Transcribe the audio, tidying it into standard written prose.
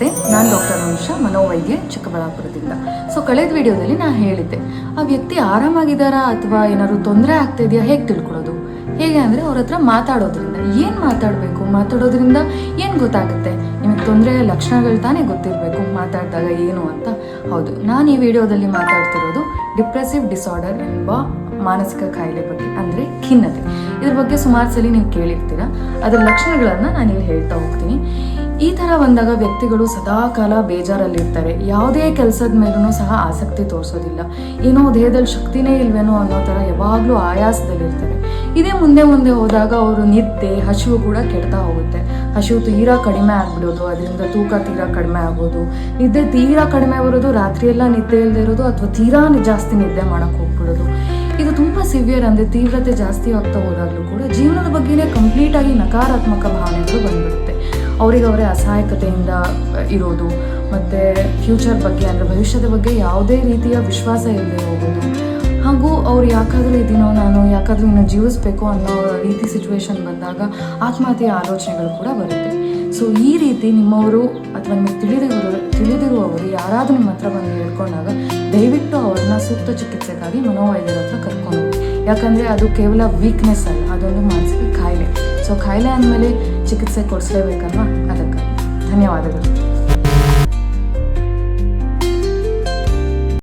ನಮಸ್ತೆ, ನಾನು doctor Anusha, ಮನೋವೈದ್ಯೆ, ಚಿಕ್ಕಬಳ್ಳಾಪುರದಿಂದ. So ಕಳೆದ ವಿಡಿಯೋದಲ್ಲಿ ನಾನು ಹೇಳಿದ್ದೆ, ಆ ವ್ಯಕ್ತಿ ಆರಾಮಾಗಿದ್ದಾರಾ ಅಥವಾ ಏನಾದ್ರು ತೊಂದರೆ ಆಗ್ತಾ ಇದೆಯಾ ಹೇಗೆ ತಿಳ್ಕೊಳ್ಳೋದು? ಹೇಗೆ ಅಂದರೆ ಅವ್ರ ಹತ್ರ ಮಾತಾಡೋದ್ರಿಂದ. ಏನು ಮಾತಾಡಬೇಕು? ಮಾತಾಡೋದ್ರಿಂದ ಏನು ಗೊತ್ತಾಗುತ್ತೆ? ನಿಮಗೆ ತೊಂದರೆಯ ಲಕ್ಷಣಗಳು ತಾನೇ ಗೊತ್ತಿರಬೇಕು ಮಾತಾಡಿದಾಗ ಏನು ಅಂತ. ಹೌದು, ನಾನು ಈ ವಿಡಿಯೋದಲ್ಲಿ ಮಾತಾಡ್ತಿರೋದು ಡಿಪ್ರೆಸಿವ್ ಡಿಸಾರ್ಡರ್ ಎಂಬ ಮಾನಸಿಕ ಕಾಯಿಲೆ ಬಗ್ಗೆ, ಅಂದರೆ ಖಿನ್ನತೆ. ಇದ್ರ ಬಗ್ಗೆ ಸುಮಾರು ಸಲ ನೀವು ಕೇಳಿರ್ತೀರ. ಅದರ ಲಕ್ಷಣಗಳನ್ನು ನಾನು ಇಲ್ಲಿ ಹೇಳ್ತಾ ಹೋಗ್ತೀನಿ. ಈ ಥರ ಬಂದಾಗ ವ್ಯಕ್ತಿಗಳು ಸದಾಕಾಲ ಬೇಜಾರಲ್ಲಿರ್ತಾರೆ. ಯಾವುದೇ ಕೆಲಸದ ಮೇಲೂ ಸಹ ಆಸಕ್ತಿ ತೋರಿಸೋದಿಲ್ಲ. ಏನೋ ದೇಹದಲ್ಲಿ ಶಕ್ತಿನೇ ಇಲ್ವೇನೋ ಅನ್ನೋ ಥರ ಯಾವಾಗಲೂ ಆಯಾಸದಲ್ಲಿರ್ತಾರೆ. ಇದೇ ಮುಂದೆ ಹೋದಾಗ ಅವರು ನಿದ್ದೆ, ಹಸಿವು ಕೂಡ ಕೆಡ್ತಾ ಹೋಗುತ್ತೆ. ಹಸಿವು ತೀರಾ ಕಡಿಮೆ ಆಗಿಬಿಡೋದು, ಅದರಿಂದ ತೂಕ ತೀರಾ ಕಡಿಮೆ ಆಗೋದು, ನಿದ್ದೆ ತೀರಾ ಕಡಿಮೆ ಬರೋದು, ರಾತ್ರಿಯೆಲ್ಲ ನಿದ್ದೆ ಇಲ್ಲದೆ ಇರೋದು ಅಥವಾ ತೀರಾ ಜಾಸ್ತಿ ನಿದ್ದೆ ಮಾಡೋಕ್ಕೆ ಹೋಗ್ಬಿಡೋದು. ಇದು ತುಂಬ ಸಿವಿಯರ್, ಅಂದರೆ ತೀವ್ರತೆ ಜಾಸ್ತಿ ಆಗ್ತಾ ಹೋದಾಗಲೂ ಕೂಡ ಜೀವನದ ಬಗ್ಗೆನೇ ಕಂಪ್ಲೀಟಾಗಿ ನಕಾರಾತ್ಮಕ ಭಾವನೆಗಳು ಬಂದ್ಬಿಡುತ್ತೆ. ಅವರೇ ಅಸಹಾಯಕತೆಯಿಂದ ಇರೋದು, ಮತ್ತು ಫ್ಯೂಚರ್ ಬಗ್ಗೆ ಅಂದರೆ ಭವಿಷ್ಯದ ಬಗ್ಗೆ ಯಾವುದೇ ರೀತಿಯ ವಿಶ್ವಾಸ ಇಲ್ಲದೆ ಹೋಗೋದು, ಹಾಗೂ ಅವ್ರು ಯಾಕಾದರೂ ಇದೀನೋ ನಾನು ಯಾಕಾದರೂ ಇನ್ನು ಜೀವಿಸ್ಬೇಕು ಅನ್ನೋ ರೀತಿ ಸಿಚುವೇಶನ್ ಬಂದಾಗ ಆತ್ಮಹತ್ಯೆಯ ಆಲೋಚನೆಗಳು ಕೂಡ ಬರುತ್ತೆ. ಸೊ ಈ ರೀತಿ ನಿಮ್ಮವರು ಅಥವಾ ನಿಮಗೆ ತಿಳಿದಿರುವವರು ಯಾರಾದರೂ ನಿಮ್ಮ ಹತ್ರ ಬಂದು ಹೇಳ್ಕೊಂಡಾಗ ದಯವಿಟ್ಟು ಅವ್ರನ್ನ ಸೂಕ್ತ ಚಿಕಿತ್ಸೆಗಾಗಿ ಮನೋವೈದ್ಯರ ಹತ್ರ ಕರ್ಕೊಂಡು ಹೋಗಿ. ಯಾಕಂದರೆ ಅದು ಕೇವಲ ವೀಕ್ನೆಸ್ ಅಲ್ಲ, ಅದೊಂದು ಮಾನಸಿಕ ಕಾಯಿಲೆ. ಸೊ ಕಾಯಿಲೆ ಅಂದಮೇಲೆ ಚಿಕಿತ್ಸೆ ಕೊಡಿಸ್ಲೇಬೇಕಲ್ವಾ? ಅದಕ್ಕಾಗಿ ಧನ್ಯವಾದಗಳು.